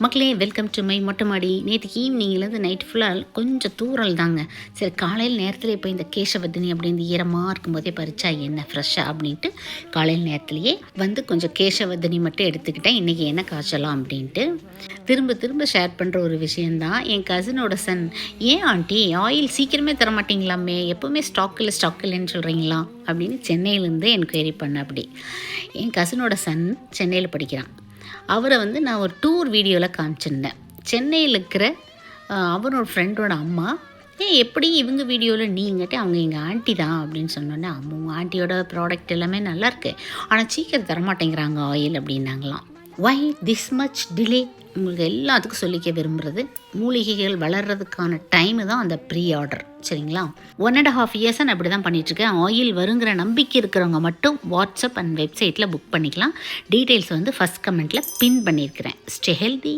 மக்களே, welcome to my மொட்டை மாடி. நேற்றுக்கு ஈவினிங்லேருந்து நைட் ஃபுல்லாக கொஞ்சம் தூரல் தாங்க. சரி, காலையில் நேரத்தில் இப்போ இந்த கேசவர்தினி அப்படின்னு ஈரமாக இருக்கும்போதே பறிச்சா என்ன ஃப்ரெஷ்ஷாக அப்படின்ட்டு காலையில் நேரத்துலையே வந்து கொஞ்சம் கேசவர்தினி மட்டும் எடுத்துக்கிட்டேன். இன்றைக்கி என்ன காய்ச்சலாம் அப்படின்ட்டு திரும்ப திரும்ப ஷேர் பண்ணுற ஒரு விஷயந்தான். என் கசினோட சன், ஏன் ஆண்டி ஆயில் சீக்கிரமே தர மாட்டிங்களாமே, எப்போவுமே ஸ்டாக் இல்லைன்னு சொல்கிறீங்களா அப்படின்னு சென்னையிலேருந்து என்கொயரி பண்ண. அப்படி என் கசினோட சன் சென்னையில் படிக்கிறான். அவரை வந்து நான் ஒரு டூர் வீடியோவில் காமிச்சிருந்தேன். சென்னையில் இருக்கிற அவனோட ஃப்ரெண்டோட அம்மா, எப்படி இவங்க வீடியோவில் நீங்கிட்ட அவங்க எங்கள் ஆண்டி தான் அப்படின்னு சொன்னோன்னே, அவங்க ஆண்டியோட ப்ராடக்ட் எல்லாமே நல்லாயிருக்கு, ஆனால் சீக்கிரம் தரமாட்டேங்கிறாங்க ஆயில் அப்படின்னாங்களாம். Why this much delay? உங்களுக்கு எல்லாத்துக்கும் சொல்லிக்க விரும்புகிறது, மூலிகைகள் வளர்கிறதுக்கான டைமு தான் அந்த ப்ரீ ஆர்டர். சரிங்களா? 1.5 இயர்ஸாக நான் அப்படி தான் பண்ணிகிட்ருக்கேன். ஆயில் வருங்கிற நம்பிக்கை இருக்கிறவங்க மட்டும் வாட்ஸ்அப் அண்ட் வெப்சைட்டில் புக் பண்ணிக்கலாம். டீட்டெயில்ஸ் வந்து ஃபஸ்ட் கமெண்ட்டில் பின் பண்ணியிருக்கிறேன். Stay healthy.